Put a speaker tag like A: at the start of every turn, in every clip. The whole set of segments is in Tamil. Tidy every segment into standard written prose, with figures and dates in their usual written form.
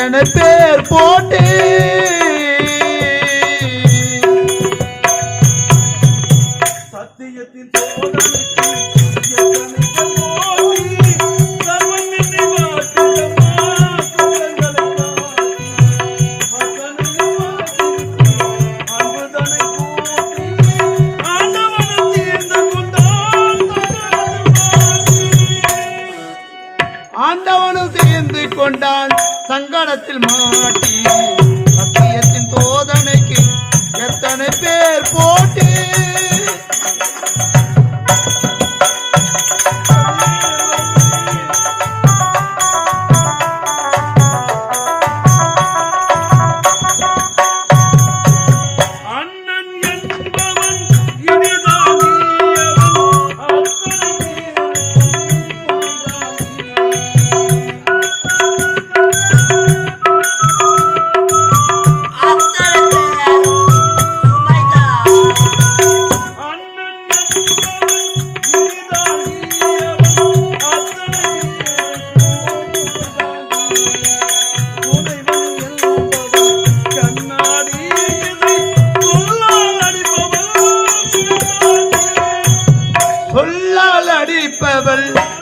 A: எத்தனை பேர் போட்டு
B: சத்தியத்தின்
A: ஆண்டவனும் சேர்ந்து கொண்டான் சங்கடத்தில் மாட்டி சத்தியத்தின் சோதனைக்கு எத்தனை பேர் போட்டு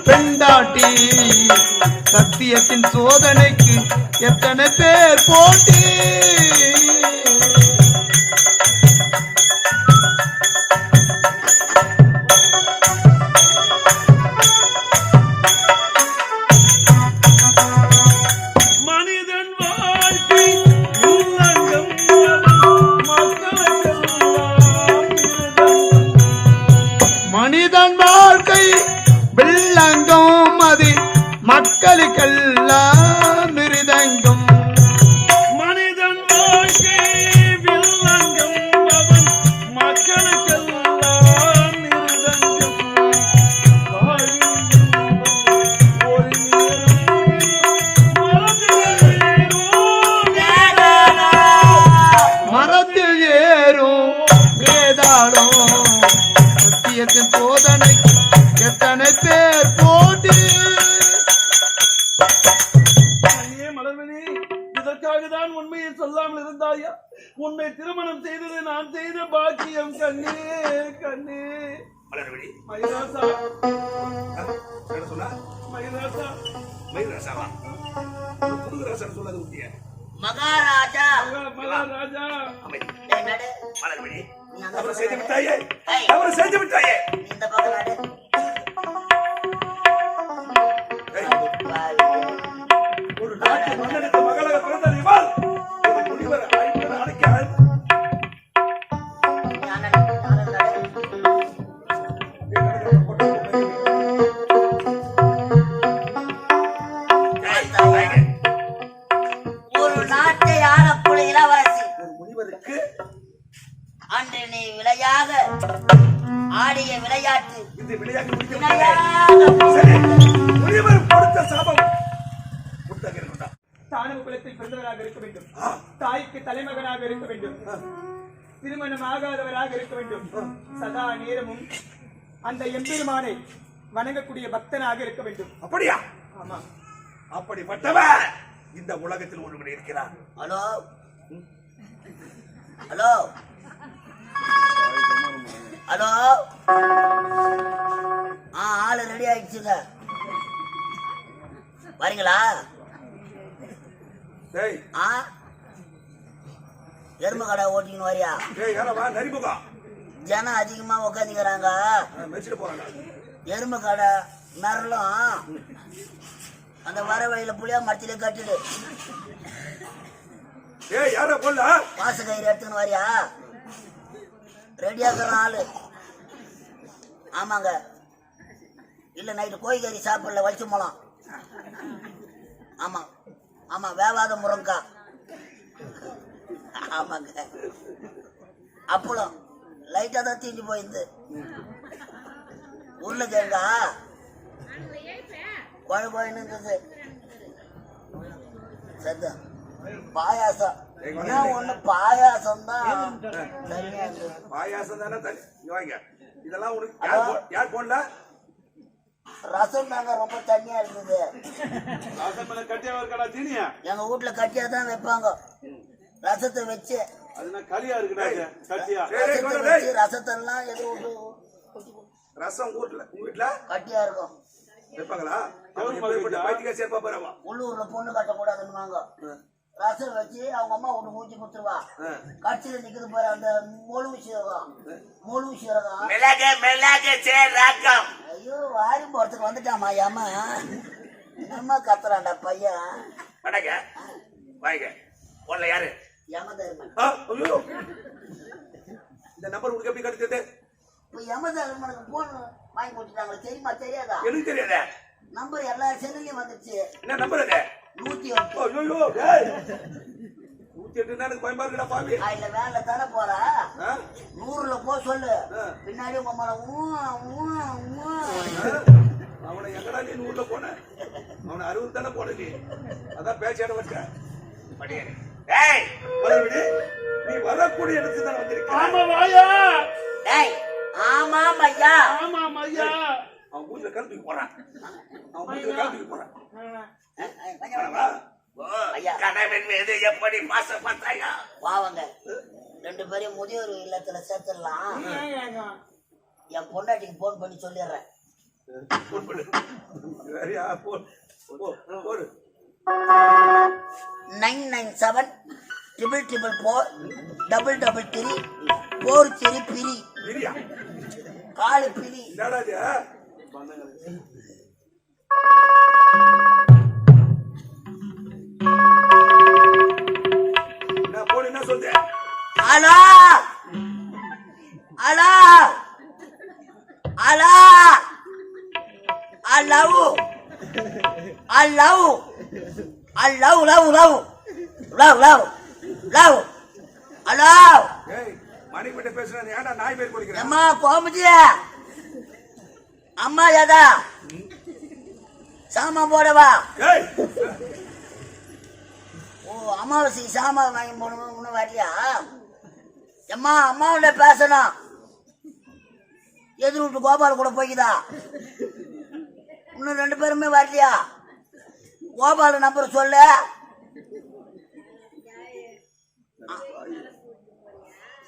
A: பெண்டாட்டி சத்தியத்தின் சோதனைக்கு எத்தனை பேர் போட்டி
B: மனிதன் வாழ்க்கை
A: மனிதன் வாழ்க்கை வில்லங்கம் அது மக்களுக்கெல்லாம் மிருதங்கம்
B: மனிதன் வாழ்க்கை வில்லங்கம் அவன் மக்களுக்கெல்லாம் மிருதங்கம்
A: மரத்தில் ஏறும் வேதாளம் சத்தியத்தின் சோதனை எத்தனை பேர் போட்டு
B: மலர்மணி இதற்காக தான் உண்மையை சொல்லாமல் இருந்தாயா உன்னை திருமணம் செய்தது நான் செய்த பாக்கியம் கண்ணே கண்ணே மலர்மணி மயிலாசா மயிலாசா மயிலாசாவா புதுராசன் சொன்னது உத்திய
C: மகாராஜா
B: மகாராஜா
C: மலர்மணி
B: அவரை செய்து விட்டாயே அவரை செய்து விட்டாயே
C: இந்த பக்கம் நாடு
B: ஒரு நாட்டு மன்னனுக்கு மகளாக பிறந்த இவள் ஒரு முனிவர் அழைக்க
C: ஒரு நாட்டை ஆளக்கூடிய இளவரசி
B: ஒரு முனிவருக்கு
C: அன்று நீ விளையாக ஆடிய விளையாட்டு
B: இந்த விளையாட்டு
A: முனிவர் கொடுத்த சாபம்
B: தானவ குலத்தில் பிறந்தவராக இருக்க வேண்டும் தாய்க்கு தலைமகனாக இருக்க வேண்டும் திருமணம் ஆகாதவராக இருக்க வேண்டும் சதா நேரமும் அந்த எம்பெருமானை வணங்கக்கூடிய பக்தனாக இருக்க வேண்டும்
A: அப்படியா
B: ஆமா
A: அப்படிப்பட்டவர் இந்த உலகத்தில் ஒருவர் இருக்கிறார்
C: ஹலோ ஹலோ ஹலோ ஆளு ரெடி ஆயிடுச்சுங்க வரீங்களா எருமை கடை ஓட்டின்னு வரியா ஜனம் அதிகமா உக்காந்துக்கிறாங்க எருமை கடை மரலும் அந்த வர வழியில புளியா மரத்திலே கட்டிடு பாச கயிறு எடுத்துன்னு வரியா ரெடியாக்குற ஆளு ஆமாங்க இல்ல நைட்டு கோழிக்கறி சாப்பிடல வலிச்சு போலாம் ஆமா ஆமா வேவாத முருங்கா ஆமாங்க அப்பளம் லைட்டா தான் தீண்டி போயிருந்து உருளைக்கிழங்கா குழம்பு இருந்தது சரி பாயாசம் ஒண்ணு பாயாசம் தான்
A: பாயாசம் தானே இதெல்லாம் யார் போடல
C: ரசம் தாங்க ரொம்ப தண்ணியா இருந்தது.
A: ராசமலை கட்டியா இருக்கடா தீனியா?
C: எங்க வீட்டுல கட்டியா தான் வைப்பாங்க. ரசத்தை வச்சு
A: அதுனா களியா இருக்குடா கட்டியா.
C: ரசத்தெல்லாம் எது
A: ரசம் வீட்டுல
C: கட்டியா இருக்கும்
A: வைப்பாங்களா? பைத்தியக்கார சேர்ப்பா போறவா.
C: உள்ளூர்ல பொண்ணு கட்டக்கூடாதுன்னுவாங்க. ரசம் வச்சு அவங்க அம்மா ஒண்ணு மூஞ்சி குத்துருவா. கட்சியில நிக்குது பாரு அந்த மொழு சீரகம் ஐயோ வாரி போறதுக்கு வந்துட்டாமா ஏமா என்னம்மா கத்துறான்டா பையன்.
A: யாரு
C: யமதர்மன்.
A: இந்த நம்பர் உங்களுக்கு எப்படி கிடைச்சது?
C: இப்ப யமதர்மனுக்கு போன் வாங்கி கொடுத்துட்டாங்க. தெரியுமா தெரியாதா?
A: எனக்கு தெரியாத
C: நம்பர் எல்லா செல்லுலயும் வந்துருச்சு.
A: என்ன நம்பர் அது?
C: 108.
A: 108 எனக்கு பயமா இருக்குடா பாவி.
C: இல்ல வேலை தானே போற 100ல போ சொல்லு. பின்னாடி உங்க அம்மா
A: அவனை எங்கடா நீ 100ல போன? அவனை 60 தானே போன நீ. அதான் பேச்சாட வச்ச. நீ வரக்கூடிய இடத்துக்கு தான் வந்திருக்க.
B: ஆமா வாயா.
C: டேய் ஆமா ஐயா.
B: ஆமா ஐயா.
A: அவன் மூஞ்சில கழுத்துக்கு போறான்.
C: கணவன் மீது எப்படி பாசம் பண்றாங்க? வாங்க 2 பேரையும் முதியோர் இல்லத்துல சேர்த்துடலாம். என் பொண்டாட்டிக்கு போன் பண்ணி சொல்லிடுறேன். 997 444 433 4 பிரி காலு பிரி.
A: என்ன சொல்ற?
C: அலா அலா அலா I love
A: மணிக்கிட்ட பேசுறேன். ஏன்டா நாய் பேர் குளிக்கிறேன்?
C: அம்மா கோமதி அம்மா ஏதா சாமான் போடவா? ஓ அமாவாசை சாமான் வாங்கி போடணும். இன்னும் வரலையா? அம்மா அம்மாவோட பேசணும். எதிர் வீட்டு கோபால் கூட போய்க்குதா? இன்னும் 2 பேருமே வரலையா? கோபால் நம்பர் சொல்லு.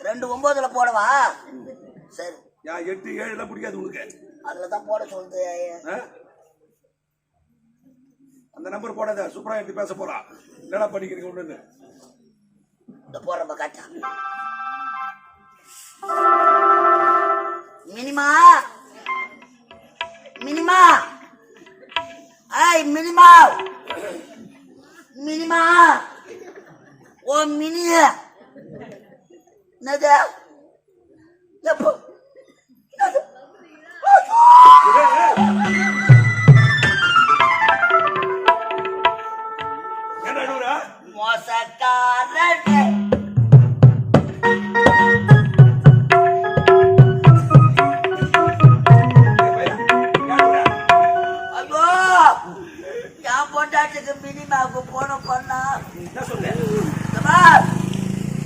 C: 29ல போடவா? சரி
A: 8 7 பிடிக்காது உனக்கு.
C: அதுலதான் போட சொல்லுது.
A: அந்த நம்பர் போடாத. சூப்பரா எடுத்து பேச போறா. என்னடா பண்ணிக்கிறீங்க ஒண்ணு?
C: இந்த போடுறப்ப காட்டா மினிமா மினிமா ஐய் மினிமா மினிமா ஓ மினி என்னது எப்போ
A: என்னடா
C: மோசக்காரனே மினிமாவுக்கு போன பண்ணா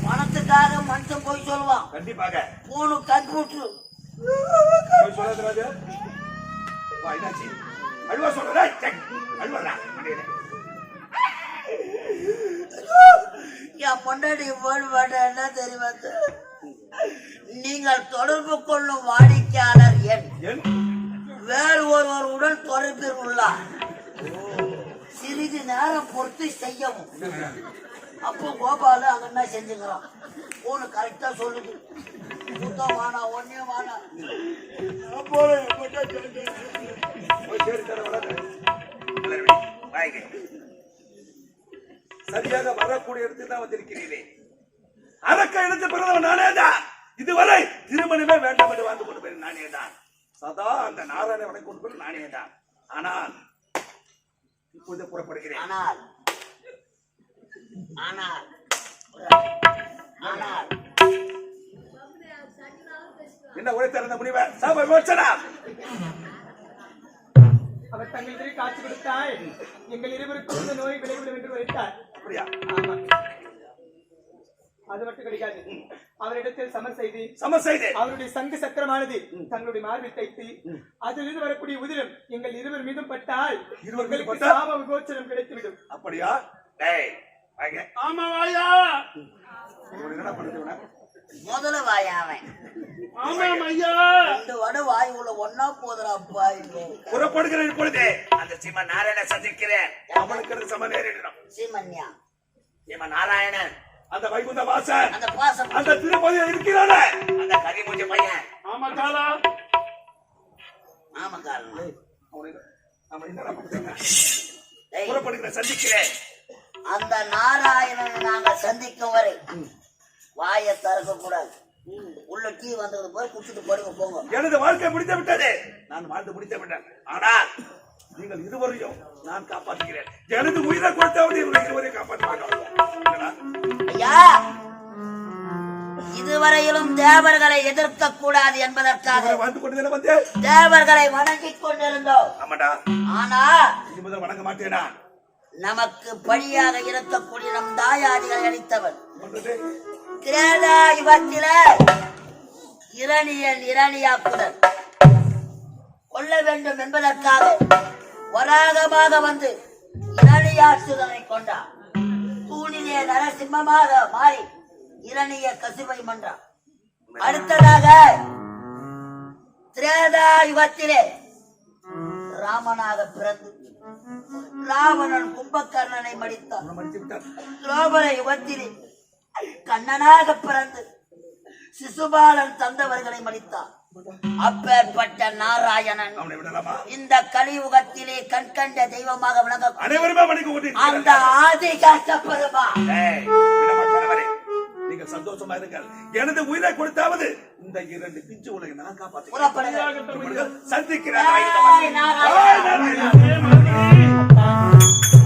C: பணத்துக்காக மனுஷன் போய் சொல்லுவான்.
A: கண்டிப்பாக
C: போனு கம்ப்யூட்டர்
A: அழுவா சொல்ற.
C: என் பொண்டாட்டி போன் பண்ண என்ன தெரியுமா? நீங்கள் தொடர்பு கொள்ளும் வாடிக்கையாளர் எண் வேறு ஒருவருடன் தொடர்பில் உள்ளார். சிறிது நேரம் பொறுத்து செய்யவும். அப்போ கோபால அங்க என்ன செஞ்சுக்கிறான்? போன கரெக்டா சொல்லுது. வானா ஒன்னே வானா
A: சரியாக வரக்கூடிய இடத்தில் தான் வந்திருக்கிறீர்கள். அரக்க இடத்தில் பிறந்தவன் நானே தான். இதுவரை திருமணமே வேண்டாம் என்று வாழ்ந்து கொண்டு போய் நானே தான். சதா அந்த நாராயணனை கொண்டு போய் நானே தான். ஆனால் இப்பொழுது புறப்படுகிறேன்.
C: ஆனால் ஆனால் ஆனால்
A: என்ன ஒரே திறந்த முடிவர் சாப விமோசனா?
B: அவர் தங்களுக்கு காட்சி கொடுத்தாய். எங்கள் இருவருக்கும் இந்த நோய் விளைவிடும் என்று வைத்தார்.
A: அப்படியா?
B: ஆமா. அது மட்டும் கிடைக்காது. அவரிடத்தில்
A: சமர் செய்து
B: அவருடைய சங்கு சக்கரமானது தங்களுடைய மார்பில் தைத்து அதிலிருந்து வரக்கூடிய உதிரம் எங்கள் இருவர் மீதும் பட்டால் இருவர்களுக்கு சாப விமோசனம் கிடைத்துவிடும்.
A: அப்படியா? டேய் வாங்க.
D: ஆமா வாயா.
A: என்ன பண்ணுவீங்க?
C: முதல்ல வாயாவன்.
D: ஆமாம் ஐயா.
C: ரெண்டு வட வாய் உள்ள ஒன்னா போதுறாப்பா.
A: புறப்படுகிற இப்பொழுது அந்த சீமா நாராயண சந்திக்கிறேன். அவனுக்கு சம நேரிடணும்.
C: சீமன்யா
A: சீமா நாராயணன் அந்த வைகுந்த வாசன்
C: அந்த பாசம்
A: அந்த திருப்பதியில் இருக்கிறானே அந்த கரிமூஞ்சி பையன்.
D: ஆமா காலா.
C: ஆமா காரணம்.
A: புறப்படுகிற சந்திக்கிறேன்.
C: அந்த நாராயணனை நாங்கள் சந்திக்கும் வரை வாயை திறக்க கூடாது. உள்ள டீ வந்தது போய் குடிச்சிட்டு படுங்க போங்க.
A: எனது வாழ்க்கை முடித்து விட்டது. நான் வாழ்ந்து முடித்து விட்டேன். ஆனால் நீங்கள் இருவரையும் நான் காப்பாற்றுகிறேன். எனது உயிரை கொடுத்தாவது இருவரையும் காப்பாற்றுகிறேன்.
C: ஐயா, இதுவரையிலும் தேவர்களை எதிர்க்க கூடாது என்பதற்காக
A: வந்து கொண்டு வந்து
C: தேவர்களை வணங்கிக் கொண்டிருந்தோம்.
A: ஆமாடா.
C: ஆனா
A: இது முதல் வணங்க மாட்டேனா?
C: நமக்கு பழியாக இருக்கக்கூடிய நம் தாயாதிகளை அளித்தவன் திரேதா யுகத்தில இரணியாக்குதல் கொள்ள வேண்டும் என்பதற்காக வராகமாக வந்து இரணியாற்றுதலை கொண்டார். தூணிலே நரசிம்மமாக மாறி இரணிய கசிவை மன்றார். அடுத்ததாக திரேதா யுகத்திலே ராமனாக பிறந்து ராவணன் கும்பகர்ணனை மடித்தான். துரோபர யுகத்திலே கண்ணனாக பிறந்து சிசுபாலன் தந்தவர்களை மடித்தான். அப்பேற்பட்ட நாராயணன் இந்த கலியுகத்திலே கண்கண்ட தெய்வமாக விளங்க அந்த ஆதி காட்டப்பெருமா.
A: நீங்கள் சந்தோஷமா இருங்கள். எனது உயிரை கொடுத்தாவது இந்த இரண்டு பிஞ்சு உலகை நான் காப்பாற்றுகிறேன். சந்திக்கிறேன்.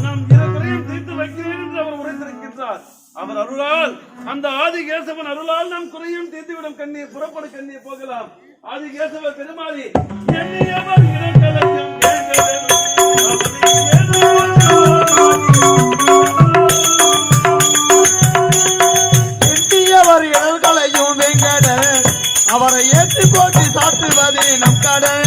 D: நம் இருவரையும் தீர்த்து வைக்கிறேன் என்று அவர் உரைத்திருக்கின்றார். அவர் அருளால் அந்த ஆதிகேசவன் அருளால் நம் குறையும் தீர்த்துவிடும். கண்ணீர் புறப்படு, கண்ணீர் போகலாம். ஆதிகேசவ பெருமாறி எண்ணியவர் இரங்கலையும்
E: எட்டியவர் இடர்களையும் வெங்கட அவரை ஏற்றி போட்டி சாற்றுவதே நம் கடன்.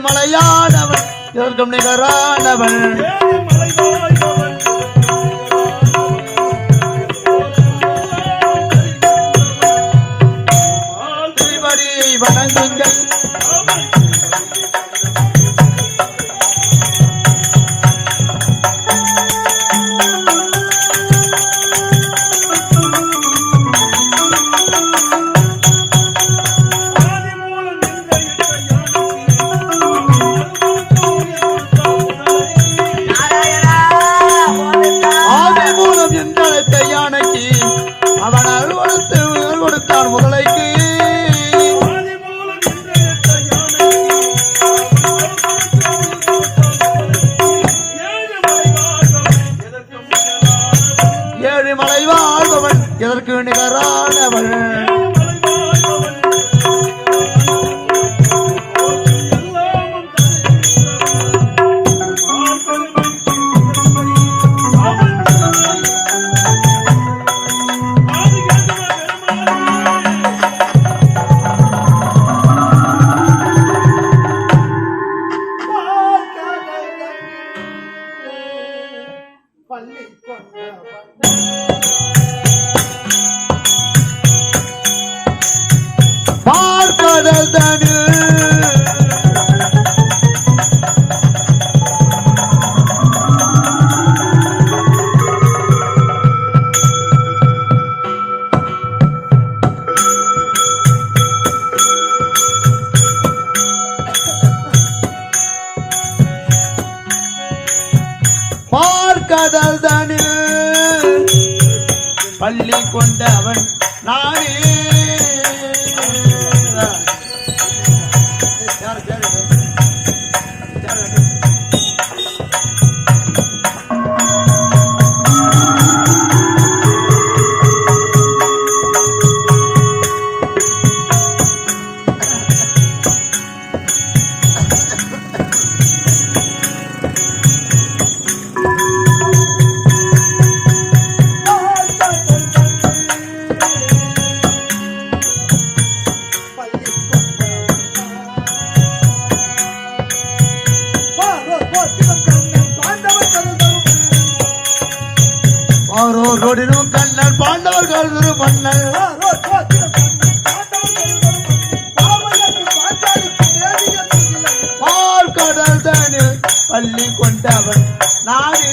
E: மலையானவன் இதற்கும் நிகரானவன் திருவடியை வணங்குங்கள். அவன் அறுவடத்து கொடுத்தான் முதலைக்கு. ஏழு மலை வாழ்பவன் எதற்கு நிகரானவன். பார்க்கடல் தனில் பார்க்கடல் தனில் பள்ளி கொண்டவன் நானே. ரோடினும் கண்ணன் பாண்டவர்கள் ஒரு மன்னன் கடல் தனில் பள்ளி கொண்டவன் நானே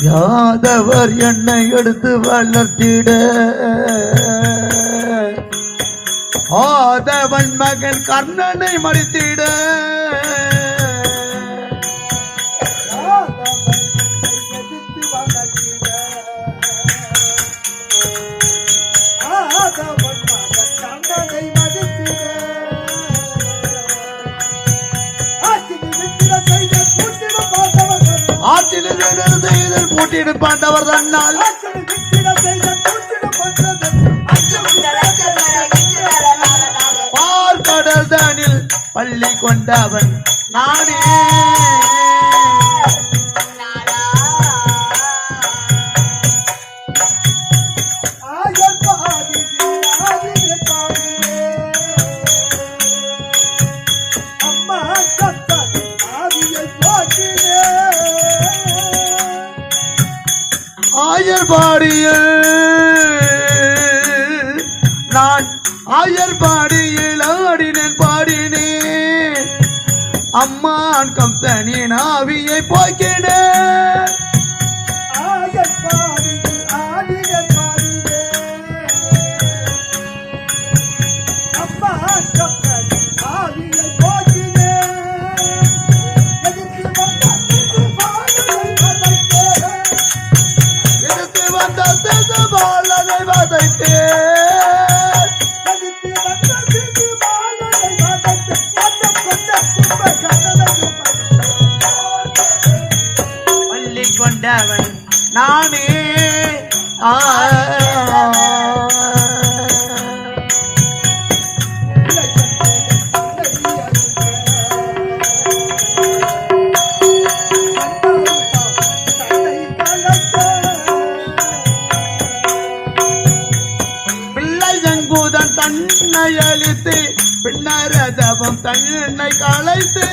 E: யாதவர் என்னை எடுத்து வளர்த்திட ஆதவன் மகன் கர்ணனை மடித்திட ஆற்றில் செய்தல் போட்டியிடு பாண்டவர் தன்னால் கடல் தனில் பள்ளி கொண்டவன் நானே ஆயர்பாடியில் நான் ஆயர்பாடியில் ஆடினேன் பாடினேன் அம்மான் கம்சனின் ஆவியை போக்கினேன் கொண்டவன் நானே பிள்ளை சங்கூதன் தன்னை அழித்து பின்னரதவம் தன்னை களைத்து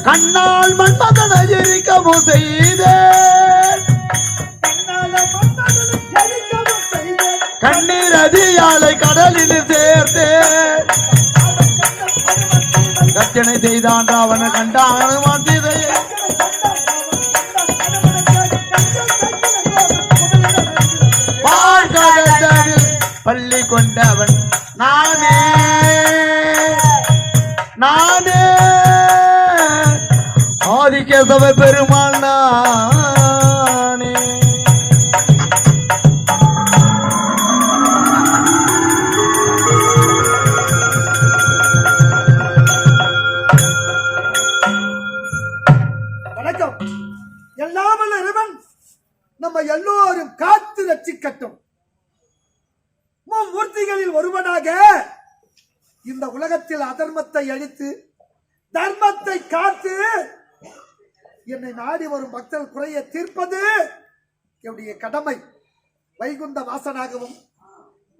E: கண்ணால் மன்மதனை எரிக்கவும் செய்தேன் கண்ணீர் அதியாலை கடலில் சேர்த்தேன் கச்சனை செய்தான் அவனை கண்டான் மாற்றியதை பள்ளி கொண்டவன் நானே நானே ஆதிகேசவ பெருமாள் நானே
F: வணக்கம். எல்லாம் வல்ல இறைவன் நம்ம எல்லோரும் காத்து ரட்சிக்கட்டும். மூர்த்திகளில் ஒருவனாக இந்த உலகத்தில் அதர்மத்தை அழித்து தர்மத்தை காத்து என்னை நாடி வரும் பக்தர்கள் குறையை தீர்ப்பது என்னுடைய கடமை. வைகுந்த வாசனாகவும்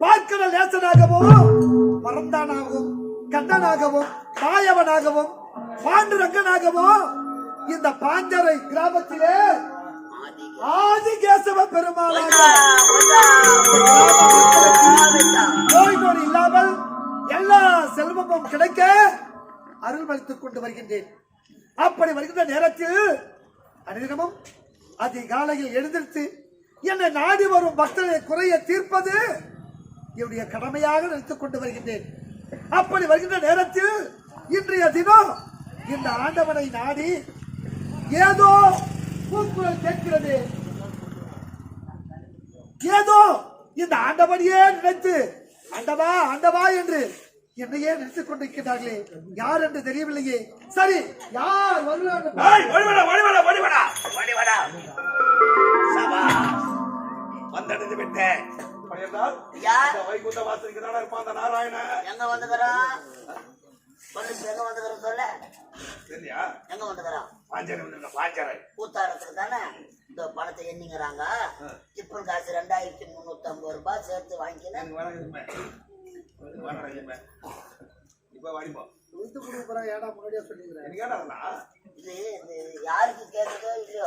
F: பார்க்கடல் நேசனாகவும் பரந்தானாகவும் கண்ணனாகவும் மாயவனாகவும் பாண்டுரங்கனாகவும் இந்த பாஞ்சரை கிராமத்திலே ஆதிகேசவ பெருமாளாக நோய் நோய் இல்லாமல் எல்லா செல்வமும் கிடைக்க அருள்மளித்துக் கொண்டு வருகின்றேன். அப்படி வருகின்ற நேரத்தில் அனைவரும் அதிகாலையில் எழுந்திருத்து என்னை நாடி வரும் பக்தர்களை குறைய தீர்ப்பது என்னுடைய கடமையாக நினைத்துக் கொண்டு வருகின்றேன். அப்படி வருகின்ற நேரத்தில் இன்றைய தினம் இந்த ஆண்டவனை நாடி ஏதோ கூக்குரல் கேட்கிறது. ஏதோ இந்த ஆண்டவனையே நினைத்து ஆண்டவா ஆண்டவா என்று என்னையே நினைத்துக் கொண்டிருக்கிறார்களே யார் என்று தெரியவில்லையே. சரி, யார் வருகிறார்கள்?
A: ஏய், ஓடிவாடா, ஓடிவாடா, ஓடிவாடா, ஓடிவாடா. சபா வந்தடைந்து விட்டேன். அப்படியென்றால்
C: யா
A: இந்த வைகுண்ட வாசலுக்கு தானே இருப்பான் அந்த நாராயணன்.
C: எங்க வந்துக்கிறான் சொல்லு, எங்க வந்துக்கிறோம் சொல்ல,
A: சரியா?
C: எங்க வந்துக்கிறான்?
A: பாஞ்சரை வந்து பாஞ்சரை.
C: கூத்தாடத்துக்கு தானே இந்த பணத்தை எண்ணிக்கிறாங்க. டிப்பன் காசு 2350 ரூபாய் சேர்த்து வாங்கிக்கினேன்.
A: இப்ப வாடிப்போ.
F: விட்டு கொடுக்குறேன். ஏடா முன்னாடியே சொல்லிக்கிறேன்.
A: எனக்கு கேட்டாங்களா?
C: இது யாருக்கு கேட்குதோ இல்லையோ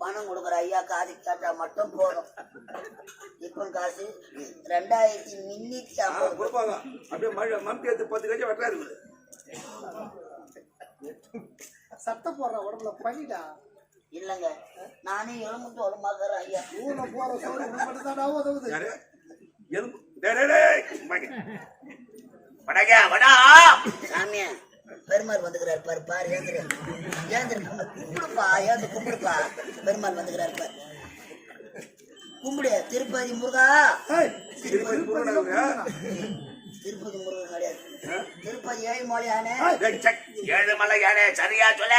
C: பணம் கொடுக்குற ஐயா காது கேட்டா மட்டும் போதும். டிப்பன் காசு 2350
A: கொடுப்பாங்க. அப்படியே மழை மம்பி எடுத்து 10 கட்சி வெட்டா இருக்குது.
F: சத்தம் போடுற உடம்புல பண்ணிடா.
C: இல்லைங்க, நானே எலும்புட்டு உடம்பாக்குறேன் ஐயா.
F: ஊர்ல போற சோறு மட்டும் தான் உதவுது.
A: யாரு? எலும்பு. டேய், டேய், டேய். வாங்க. வடங்க, வடா.
C: சாமியா பெருமாள் வந்துக்கிறார் பாரு, பாரு ஏந்திரு ஏந்திரு, கும்பிடுப்பா, ஏந்து கும்பிடுப்பா. பெருமாள் வந்துக்கிறார் பாரு, கும்பிடு. திருப்பதி முருகா.
F: ஏய்,
A: திருப்பதி முருகன் அவரு.
C: திருப்பதி முருகன் கிடையாது, திருப்பதி ஏழுமலையானே.
A: டேய், செக். ஏழுமலை யானே, சரியா சொல்ல.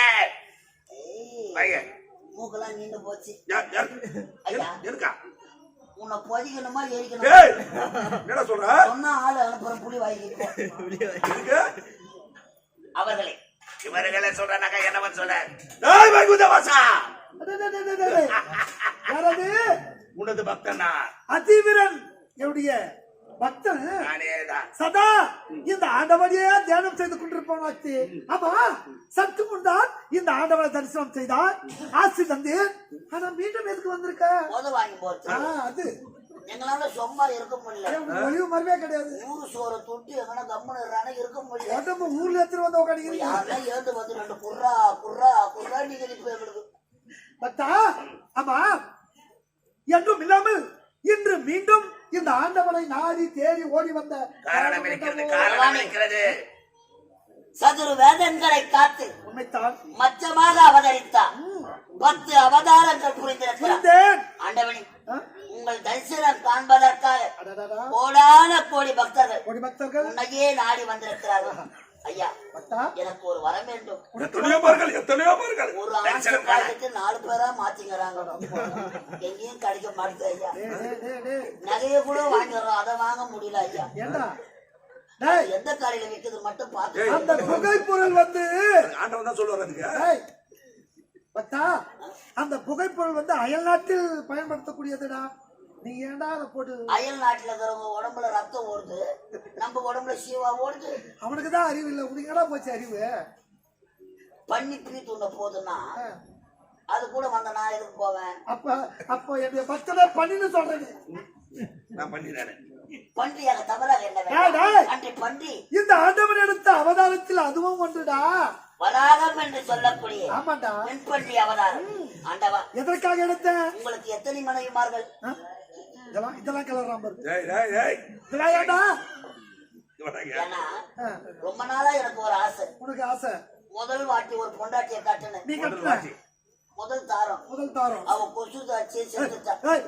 A: வாங்க.
C: மூக்கெல்லாம் நீண்டு போச்சு
A: யார், யார்?
C: ஐயா.
A: இருக்கா?
C: உன்னை பொதிக்கணுமா எரிக்கணுமா?
A: டேய், என்னடா சொல்ற?
C: சொன்னா ஆளு அனுப்புற புலி வாங்கிட்டு
A: இருக்கு?
C: அவர்களே.
A: இவர்களே சொல்றானாக்கா என்னவன் சொல்ற? டேய், வைகுண்ட வாசா.
F: டேய், டேய், டேய், டேய், டேய். யாரது?
A: உனது பக்தனா?
F: அதிவீரன் என்னுடைய பக்தன்.
A: நானேதான்.
F: சதா இந்த ஆண்டவனையே தியானம் செய்து கொண்டிருப்பானாச்சு. ஆமா, சற்று முன்தான் இந்த ஆண்டவனை தரிசனம் செய்தார், ஆசி தந்தேன். ஆனா மீண்டும் எதுக்கு வந்திருக்க?
C: முத வாங்கி போச்சு.
F: அது
C: எங்களால சும்மா இருக்க முடியல.
F: ஒளிவு மரமே கிடையாது.
C: ஊரு சோறு தொட்டு எங்கன்னா கம்முன்னு இருறானே இருக்க முடியல.
F: உடம்பு ஊர்ல எடுத்துட்டு வந்து உட்காந்துக்கிறீங்க.
C: யாரெல்லாம் ஏந்து வந்து 2 குர்ரா குர்ரா குர்ரா நீங்க இப்ப எங்களுக்கு
F: பக்தா, ஆமா, என்றும் இல்லாமல் இன்று மீண்டும் இந்த ஆண்டவனை நாடி தேடி ஓடி வந்த
A: காரணம் இருக்கிறது, காரணம் இருக்கிறது.
C: சதுரு வேதங்களை காத்து
F: உண்மைத்தான்.
C: மச்சமாக அவதரித்தார். 10 அவதாரங்கள் புரிந்திருக்கிறார்.
F: புரிந்தேன்.
C: ஆண்டவனே,
F: ஆ?
C: உங்கள் தரிசனம் காண்பதற்காக
F: அடடடா.
C: கோடான கோடி பக்தர்கள்
F: கோடி பக்தர்கள்.
C: உன்னையே நாடி வந்திருக்கிறார்கள். ஐயா,
F: பக்தா,
C: எனக்கு ஒரு வரம் வேண்டும்.
A: எத்தனையோ பேர்கள், எத்தனையோ பேர்கள்.
C: ஒரு ஆசை காலத்துக்கு 4 பேரா மாத்திக்கிறாங்க. எங்கேயும் கிடைக்க மாட்டேங்குது ஐயா.
F: டேய், டேய், டேய், டேய்.
C: நகைய கூட வாங்கிடுறோம், அதை வாங்க முடியல ஐயா.
F: ஏண்டா?
C: அது
F: டேய்,
C: எந்த கடையில விக்குது மட்டும் பார்த்து.
F: அந்த புகைப்பொருள் வந்து
A: ஆண்டவன் தான் சொல்லுவார் அதுக்கு.
F: டேய், பக்தா, அந்த புகைப்பொருள் வந்து அயல் நாட்டில் பயன்படுத்தக்கூடியதுடா. நீ ஏன்டா அதை போட்டு?
C: அயல் நாட்டுல இருக்கிறவங்க உடம்புல ரத்தம் ஓடுது, நம்ம உடம்புல சீவா ஓடுது.
F: அவனுக்கு தான் அறிவு இல்லை, உனக்கு என்னடா போச்சு அறிவு?
C: பண்ணி பிரீத்து உன்ன போதுன்னா அது கூட வந்த நான் எதுக்கு போவேன்?
F: அப்போ என்னுடைய பக்தனை பண்ணின்னு சொல்றேன்.
A: நான் பண்ணினேன்.
C: பன்றியாக தவறாக என்ன
F: டேய், டேய்.
C: வேண்டாம். அன்றி பன்றி
F: இந்த ஆண்டவன் எடுத்த அவதாரத்தில் அதுவும் ஒன்றுடா.
C: வராகம் என்று சொல்லக்கூடிய
F: ஆமாண்டா.
C: பெண் பன்றி அவதாரம். ஆண்டவா,
F: எதற்காக எடுத்தேன்?
C: உங்களுக்கு எத்தனை மனைவிமார்கள்?
F: இதெல்லாம் கிளறாம இருக்கு.
A: டேய், டேய், டேய்.
F: இதெல்லாம் ஏன்டா?
A: இவனாங்க.
C: ஏன்னா
F: ஆ,
C: ரொம்ப நாளா எனக்கு ஒரு ஆசை.
F: உனக்கு ஆசை.
C: முதல் வாட்டி ஒரு பொண்டாட்டியை காட்டுனேன்.
F: நீ
A: முதல்
F: கட்டுன
A: வாட்டி.
C: முதல் தாரம்
F: முதல் தாரம்.
C: அவ கொசு கடிச்சு செத்துட்டா.
F: ஏய்,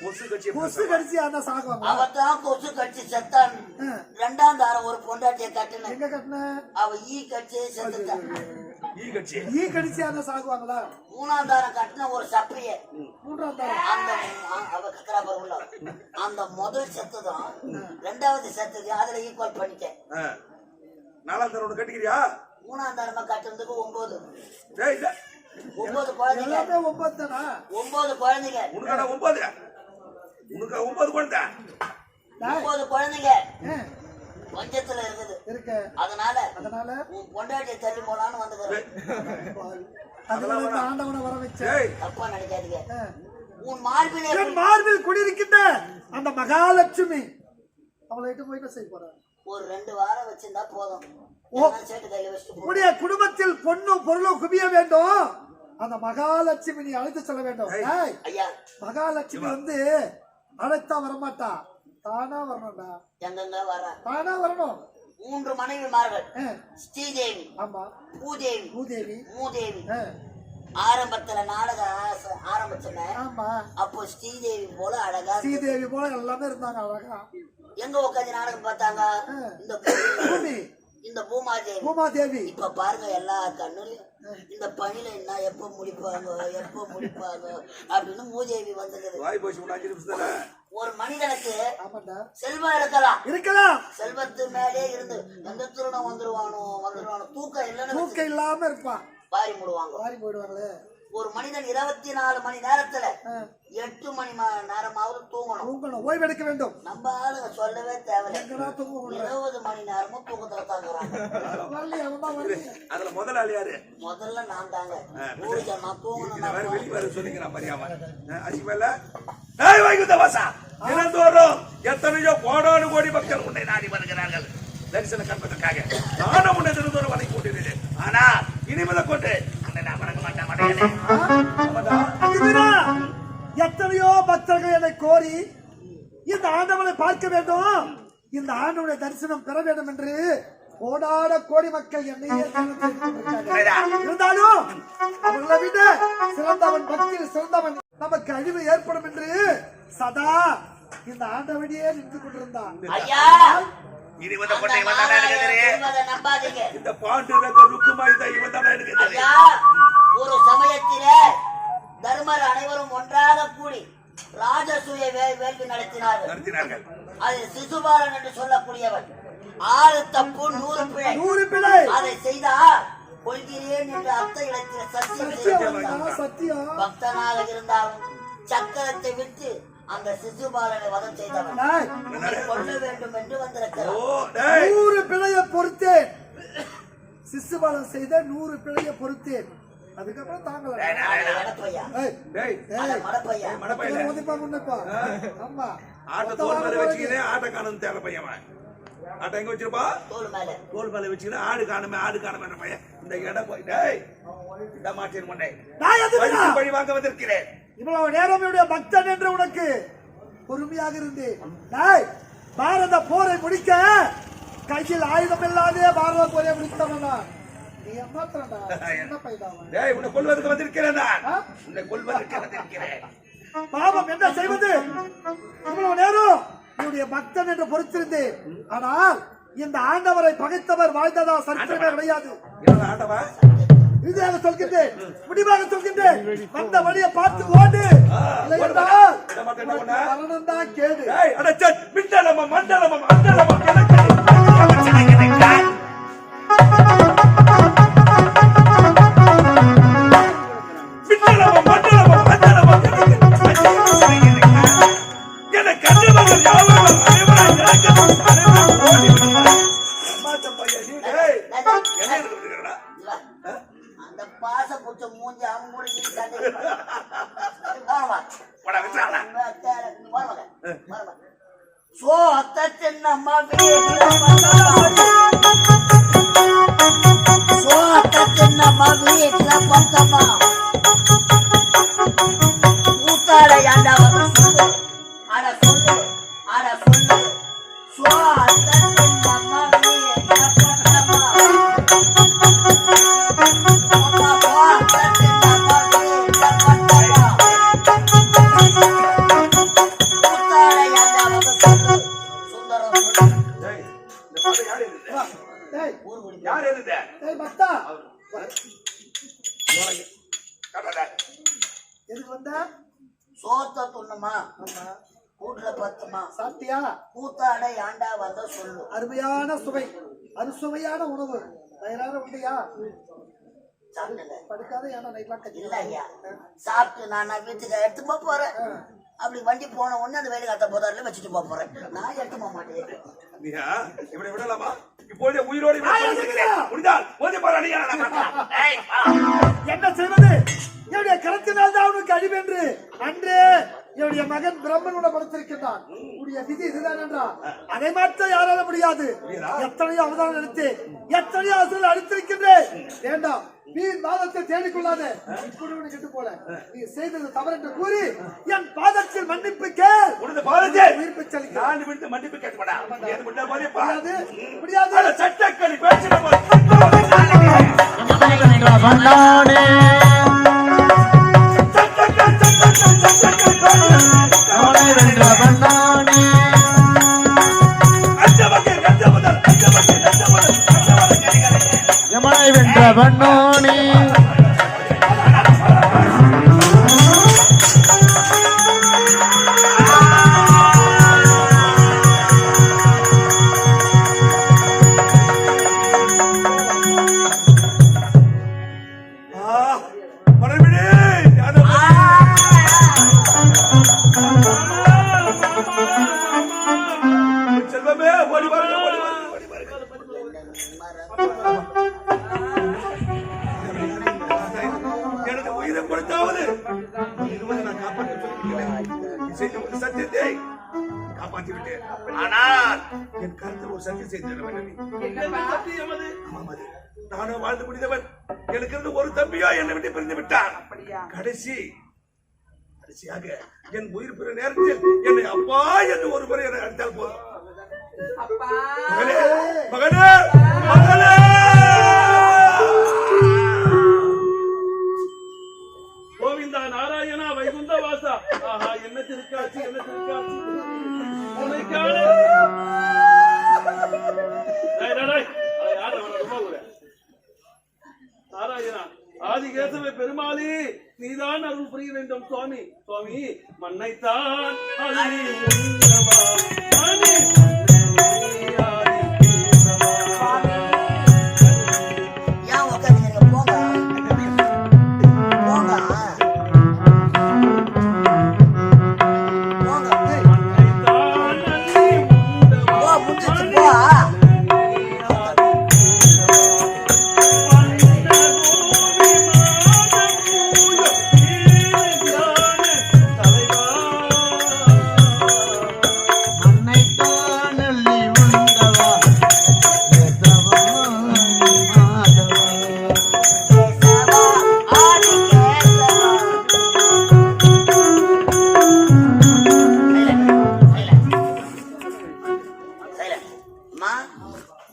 A: கொசு கட்சி
F: கொசு கடிச்சு அந்த சாகுவாங்க.
C: அவத்தான் கொசு கடிச்சு செத்தான்.
F: ஆ,
C: 2ஆம் தாரம் ஒரு பொண்டாட்டியை காட்டுனேன்.
F: எங்க கட்டுன?
C: அவ ஈ கடிச்சு செத்துட்டா.
A: ஈ கட்சி.
F: ஈ கடிச்சு அந்த சாகுவாங்களா?
C: 3ஆம் தாரம் கட்டின ஒரு சப்பைய.
F: மூன்றாம் தாரம்.
C: அந்த அவ கக்கரா பருவல அந்த முதல் செத்துதான் 2வது செத்தது. அதுல ஈக்குவல் பண்ணிட்டேன்.
A: 4ஆம் தரம் ஒன்று கட்டிக்கிறியா?
C: 3ஆம் தாரமா கட்டுறதுக்கு 9.
A: டேய், டேய்.
C: 9 குழந்தைங்க.
F: எல்லாமே 9 தானா?
C: 9 குழந்தைங்க.
A: உனக்கான 9. உனக்கு 9 குழந்தை.
C: 9 குழந்தைங்க
F: ஆ,
C: பஞ்சத்துல இருக்குது.
F: இருக்க.
C: அதனால
F: அதனால
C: உன் பொண்டாட்டியை தள்ளி போலான்னு வந்துக்கிறேன்.
F: அதுல இந்த ஆண்டவனை வர வச்ச.
A: டேய்,
C: தப்பா நினைக்காதீங்க.
F: ஆ.
C: உன் மார்பிலே
F: என் மார்பில் குடியிருக்கின்ற அந்த மகாலட்சுமி அவளை இட்டு போயிட்டு செய்ய போற.
C: ஒரு 2 வாரம் வச்சிருந்தா போதும்.
F: ஓ.
C: சேர்த்து கையில வச்சுட்டு போ.
F: உன்னுடைய குடும்பத்தில் பொண்ணும் பொருளும் குவிய வேண்டும். அந்த மகாலட்சுமி நீ அழைத்து செல்ல வேண்டும். ஏய்,
C: ஐயா,
F: மகாலட்சுமி வந்து அழைத்தா வரமாட்டா, தானா வரணும்டா.
C: எங்கெங்க வர
F: தானா வரணும்.
C: 3 மனைவிமார்கள்.
F: ஆ,
C: ஸ்ரீதேவி,
F: ஆமா,
C: பூதேவி,
F: பூதேவி.
C: மூதேவி.
F: ஆ,
C: ஆரம்பத்துல நாடக ஆரம்பிச்சேன்.
F: ஆமா,
C: அப்போ ஸ்ரீதேவி போல அழகா
F: ஸ்ரீதேவி போல எல்லாமே இருந்தாங்க அழகா.
C: எங்க உட்காந்து நாடகம் பார்த்தாங்க? இந்த
F: பூமி
C: பூமாதேவி
F: பூமாதேவி
C: இப்ப பாருங்க எல்லா கண்ணுலயும் இந்த பணியில என்ன எப்ப முடிப்பாங்க அப்படின்னு மூதேவி வந்துருக்குது.
A: வாய் போச்சு 5 நிமிஷத்துல.
C: ஒரு மனிதனுக்கு
F: ஆமாண்டா
C: செல்வம் இருக்கலாம்,
F: இருக்கலாம்,
C: செல்வத்து மேலே இருந்து எந்த திருடம் வந்துருவானோ தூக்கம் இல்லைன்னு
F: தூக்கம் இல்லாம இருப்பான்,
C: வாரி மூடுவாங்க.
F: வாரி போயிடுவாங்களே.
C: ஒரு மனிதன் 24 மணி நேரத்துல 8 மணி நேரமாவது தூங்கணும்.
F: தூங்கணும், ஓய்வு எடுக்க வேண்டும்.
C: நம்ம ஆளுங்க சொல்லவே தேவையில்லை,
F: எங்கடா தூங்க
C: 20 மணி நேரமும் தூக்கத்துல தாங்குறாங்க.
A: அதுல முதலாளி யாரு?
C: முதல்ல நான் தாங்க. ஊருக்கு நான் தூங்கணும்.
A: வெளி வர சொல்லிக்கிறேன் பரியாம அசிமல்ல. டேய் வைகுந்த வாசா, தினந்தோறும் எத்தனையோ கோடானு கோடி மக்கள் உன்னை நாடி வருகிறார்கள் தரிசன கற்பதற்காக. நானும் உன்னை தினந்தோறும் வணங்கி கொண்டிருந்தேன். ஆனா இனிமேல் கொண்டு உன்னை நான் வணங்க மாட்டேன்.
F: எத்தனையோ பக்தர்கள் என்னை கோரி இந்த ஆண்டவனை பார்க்க வேண்டும், இந்த ஆண்டவனுடைய தரிசனம் பெற வேண்டும் என்று கோடான கோடி மக்கள் என்னையே இருந்தாலும் அவர்களை விட சிறந்தவன், பக்தியில் சிறந்தவன், நமக்கு அழிவு ஏற்படும் என்று சதா இந்த ஆண்டவனையே நின்று கொண்டிருந்தான்.
C: ஐயா, நம்பாதீங்க.
A: இந்த பாண்டுரங்க ருக்குமாய் இவன் தான் எனக்கு
C: ஐயா, ஒரு சமயத்திலே தர்மர் அனைவரும் ஒன்றாக கூடி ராஜசூய வேள்வி நடத்தினார்கள். அது சிசுபாலன் என்று சொல்லக்கூடியவன் 6 தப்பு 100 பிழை அதை செய்தார் கொள்கிறேன் என்று அர்த்த இடத்தில் சத்தியம். பக்தனாக இருந்தாலும் சக்கரத்தை விட்டு அந்த சிசுபாலனை வதம் செய்தவன் கொல்ல வேண்டும் என்று வந்திருக்கிறார்.
F: 100 பிழையை பொறுத்தேன், சிசுபாலன் செய்த 100 பிழையை பொறுத்தேன். அதுக்கப்புறம் தாங்கல
A: ஆட்டை காணும் தேவை பையன். ஆட்டை எங்க வச்சிருப்பா? தோல் மேல வச்சுக்கிட்டு ஆடு காணுமே பையன். இந்த இடம் போயிட்டு மாட்டேன் பழி வாங்க வந்திருக்கிறேன்.
F: இவ்வளவு நேரம் என்னுடைய பக்தன் என்று உனக்கு பொறுமையாக இருந்தேன். பாரத போரை முடிக்க கையில் ஆயுதம் இல்லாதே பாரத போரை முடித்தவனா நீ ஏமாத்துறடா. என்ன பையன்?
A: டேய், உன்னை கொல்வதற்கு வந்திருக்கிறேன் நான். உன்னை கொல்வதற்கு வந்திருக்கிறேன்.
F: பாவம் என்ன செய்வது? இவ்வளவு நேரம் என்னுடைய பக்தன் என்று பொறுத்திருந்தேன். ஆனால் இந்த ஆண்டவரை பகைத்தவர் வாழ்ந்ததா சரித்திரமே கிடையாது.
A: ஆண்டவன்
F: இறுதியாக சொல்கின்றேன், முடிவாக சொல்கின்றேன், வந்த வழியை பார்த்து ஓடு. மரணம் தான் கேடு.
A: மண்டலமம் மண்டலமம்
C: அந்த பாச புச்ச மூஞ்சி அவங்க கூட சோத்த துண்ணுமா கூட்டுல பத்துமா
F: சாப்பிட்டியா?
C: கூத்தாடை ஆண்டா வந்த சொல்லு.
F: அருமையான சுவை, அறுசுவையான உணவு தயாராக உண்டியா? படுக்காத
C: இல்ல ஐயா, சாப்பிட்டு நான் வீட்டுக்கு எடுத்து போறேன். அப்படி வண்டி போன உடனே அந்த வேலை காத்த போதாரில வச்சுட்டு போறேன். நான் எடுத்து போக மாட்டேன்.
A: இப்படி விடலாமா? இப்போதே உயிரோடு முடிந்தால்
F: என்ன செய்வது? என்னுடைய கருத்தினால் தான் அவனுக்கு அழிவு என்று அன்றே என்னுடைய மகன் பிரம்மனோட படுத்திருக்கின்றான். உடைய விதி இதுதான் என்றான். அதை மாற்ற யாரால முடியாது. எத்தனையோ அவதாரம் எடுத்து எத்தனையோ ஆசிரியர் அளித்திருக்கின்றேன். வேண்டாம், வீண் வாதத்தை தேடிக்கொள்ளாத. இப்படி உனக்கு கெட்டு போல நீ செய்தது தவறு என்று கூறி என் பாதத்தில் மன்னிப்பு கேள். உயிர்ப்பு செலுத்த
A: மன்னிப்பு கேட்கப்படா
F: முடியாது.
A: சட்டக்கணி பேச்சு
E: என்னை வென்றவனோ நீ
A: பரவிடு செல்வமே ஓடி பாருங்க ஓடி பாருங்க ஓடி பாருங்க எனக்கு உயிரை கொடுத்தாவது நான் காப்பாற்றி சத்தியத்தை காப்பாற்றி விட்டேன் ஆனால் என் கருத்தில் ஒரு சத்தியம் செய்து நானும் வாழ்ந்து முடிந்தவன் எனக்கு இருந்து ஒரு தம்பியோ என்னை விட்டு பிரிந்து விட்டான் கடைசியாக என் உயிர் பெற நேரத்தில் என்னை அப்பா என்று ஒரு முறை என்னை அடித்தால் போதும் மகனே மகனே மகனே
D: கோவிந்தா நாராயணா வைகுந்த வாசா ஆஹா என்ன திருக்காட்சி என்ன திருக்காட்சி உனக்கான நாராயணா ஆதிகேசவ பெருமாளே நீதான் அருள் புரிய வேண்டும் சுவாமி சுவாமி மண்ணைத்தான்
C: ஏன் உட்காந்துங்க போங்க போங்க போ முடிச்சு போ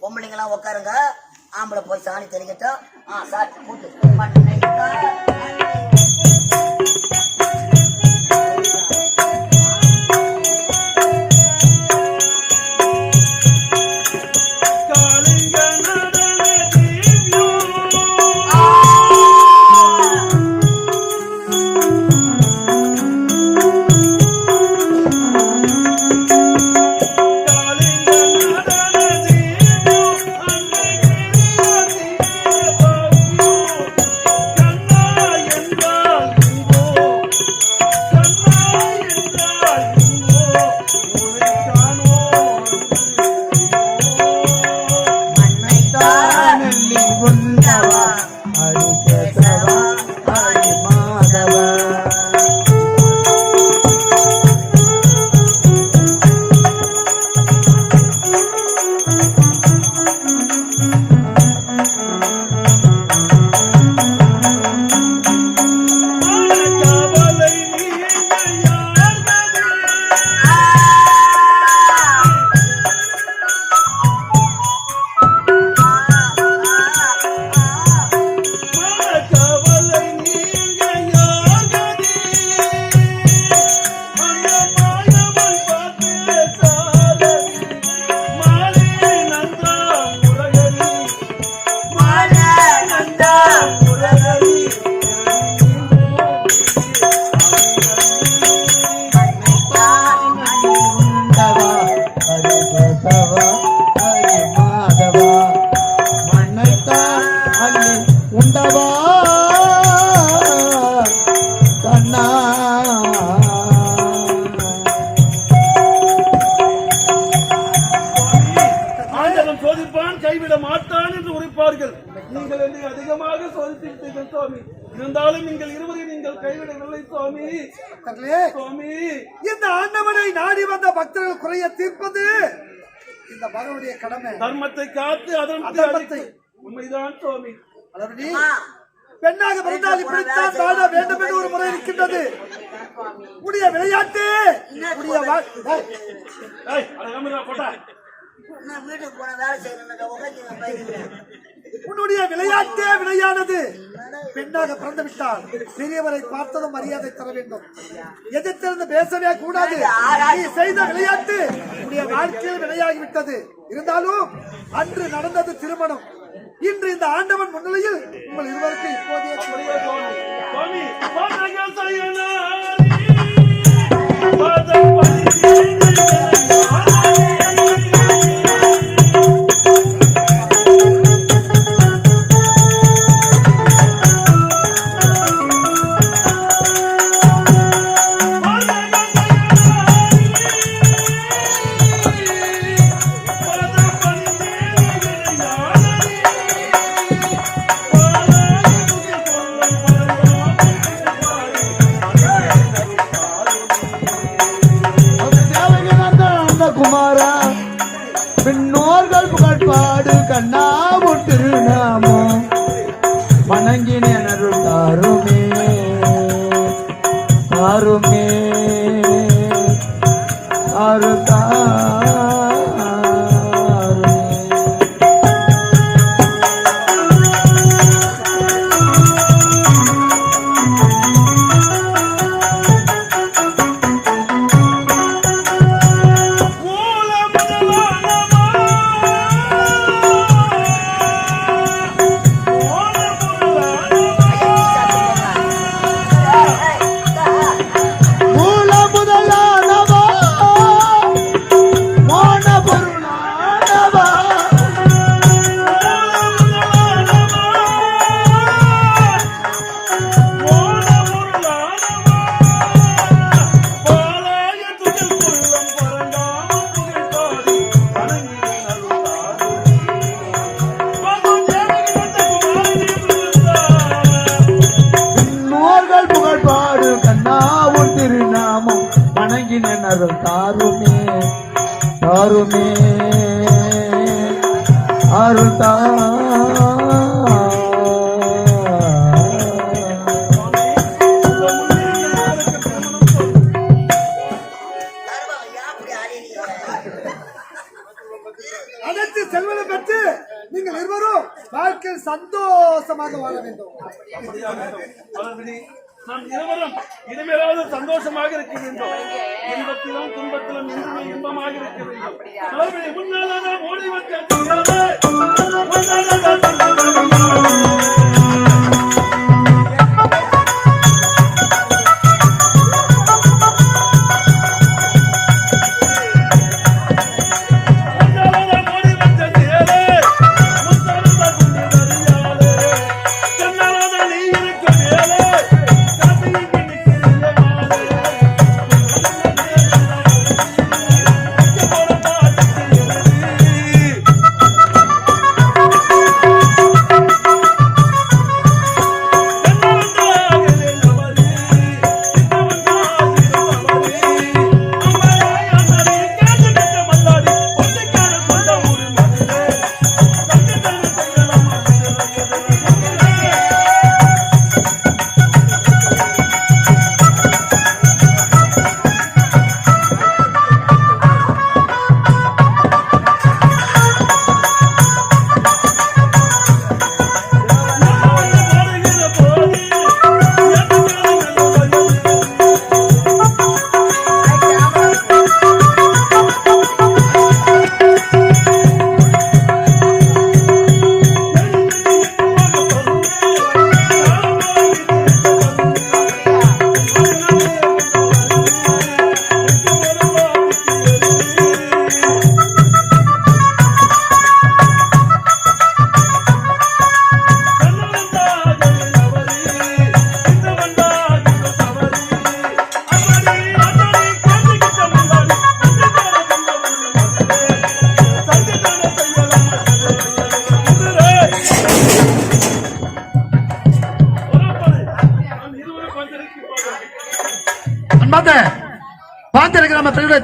C: பொம்பளைங்கெல்லாம் உட்காருங்க ஆம்பளை போய் சாணி தெளிக்கட்டும் சாட்சி கூட்டு
D: கைவிட மாட்டான் என்று உரைப்பார்கள். நீங்கள் என்னை அதிகமாக சோதித்திருக்கிறீர்கள் சுவாமி. இருந்தாலும் நீங்கள் இருவரையும் நீங்கள் கைவிடவில்லை சுவாமி. சுவாமி,
F: இந்த ஆண்டவனை நாடி வந்த பக்தர்கள் குறைய தீர்ப்பது இந்த பகவனுடைய கடமை.
D: தர்மத்தை காத்து அதர்மத்தை உண்மைதான் சுவாமி.
F: அதாவது பெண்ணாக பிறந்தால் இப்படித்தான் வாழ வேண்டும் என்று ஒரு முறை இருக்கின்றது. உடைய விளையாட்டு
C: வீட்டுக்கு போன வேலை செய்யணும்.
F: உன்னுடைய விளையாட்டே விளையானது. பெண்ணாக பிறந்து விட்டால் பெரியவரை பார்த்ததும் மரியாதை தர வேண்டும். எதிர்த்திருந்து பேசவே கூடாது. நீ செய்த விளையாட்டு உன்னுடைய வாழ்க்கையில் விளையாகிவிட்டது. இருந்தாலும் அன்று நடந்தது திருமணம். இன்று இந்த ஆண்டவன் முன்னிலையில் உங்கள் இருவருக்கும் இப்போதைய
D: சுவாமி
E: குமாரா பின்னோர்கள் புகழ்பாடு கண்ணாவும் திருநாமம் வணங்கினேன் அருள் தாருமே தாருமே அருள் தாருமே தாருமே அருள்
F: அனைத்து செல்வனை பெற்று நீங்கள் இருவரும் வாழ்க்கையில் சந்தோஷமாக வாழ வேண்டும்.
D: நாம் இருவரும் இனிமேலாவது சந்தோஷமாக இருக்க வேண்டும். இன்பத்திலும் துன்பத்திலும் இன்றுமே இன்பமாக இருக்க வேண்டும். முன்னால நாம் ஓடி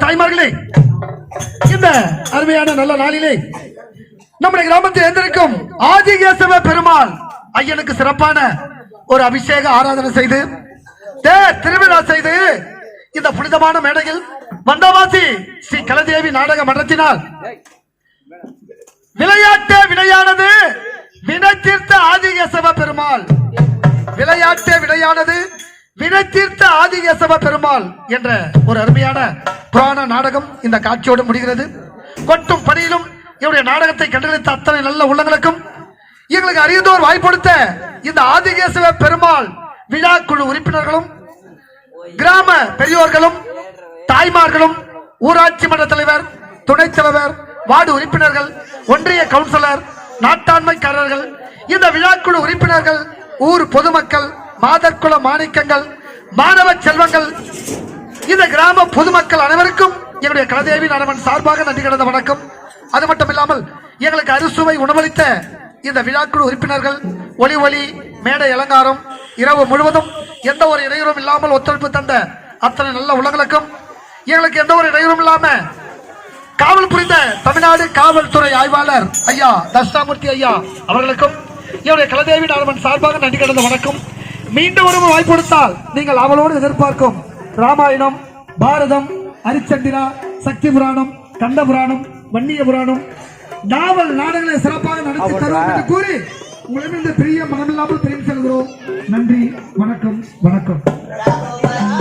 F: தாய்மார்களே, இந்த அருமையான நல்ல நாளிலே நம்முடைய கிராமத்தில் எழுந்திருக்கும் ஆதிகேசவ பெருமாள் ஐயனுக்கு சிறப்பான ஒரு அபிஷேக ஆராதனை செய்து திருவிழா செய்து இந்த புனிதமான மேடையில் வந்தவாசி ஸ்ரீ கலதேவி நாடக மன்றத்தினால் விளையாட்டே விளையானது வினை தீர்த்த ஆதிகேசவ பெருமாள் விளையாட்டே விளையானது வினை தீர்த்த ஆதிகேசவ பெருமாள் என்ற ஒரு அருமையான புராண நாடகம் இந்த காட்சியோடு முடிகிறது. கொட்டும் பணியிலும் என்னுடைய நாடகத்தை கண்டுகளித்த அத்தனை நல்ல உள்ளங்களுக்கும் எங்களுக்கு அறிந்தோர் வாய்ப்படுத்த இந்த ஆதிகேசவ பெருமாள் விழா குழு உறுப்பினர்களும் கிராம பெரியோர்களும் தாய்மார்களும் ஊராட்சி மன்ற தலைவர், துணைத் தலைவர், வார்டு உறுப்பினர்கள், ஒன்றிய கவுன்சிலர், நாட்டாண்மைக்காரர்கள், இந்த விழாக்குழு உறுப்பினர்கள், ஊர் பொதுமக்கள், மாதர்குல மாணிக்கங்கள், மாணவ செல்வங்கள், இந்த கிராம பொதுமக்கள் அனைவருக்கும் என்னுடைய கலதேவி நாடகன் சார்பாக நன்றி கடந்த வணக்கம். அது மட்டும் இல்லாமல் எங்களுக்கு அறுசுவை உணவளித்த இந்த விழாக்குழு உறுப்பினர்கள், ஒளி மேடை அலங்காரம் இரவு முழுவதும் எந்த ஒரு இடையூறும் இல்லாமல் ஒத்துழைப்பு தந்த அத்தனை நல்ல உள்ளங்களுக்கும், எங்களுக்கு எந்த ஒரு இடையூறும் இல்லாம காவல் புரிந்த தமிழ்நாடு காவல்துறை ஆய்வாளர் ஐயா தட்சிணாமூர்த்தி ஐயா அவர்களுக்கும் என்னுடைய கலதேவி நாடகன் சார்பாக நன்றி கடந்த வணக்கம். மீண்டும் ஒரு வாய்ப்பு கொடுத்தால் நீங்கள் அவளோடு எதிர்பார்க்கும் ராமாயணம், பாரதம், ஹரிச்சந்திரா, சக்தி புராணம், கந்த புராணம், வன்னிய புராணம், நாவல் நாடகங்களை சிறப்பாக நடத்தி தருவோம் என்று கூறி உங்களிடம் இந்த பெரிய மனமில்லாமல் தெரிந்து செல்கிறோம். நன்றி, வணக்கம், வணக்கம்.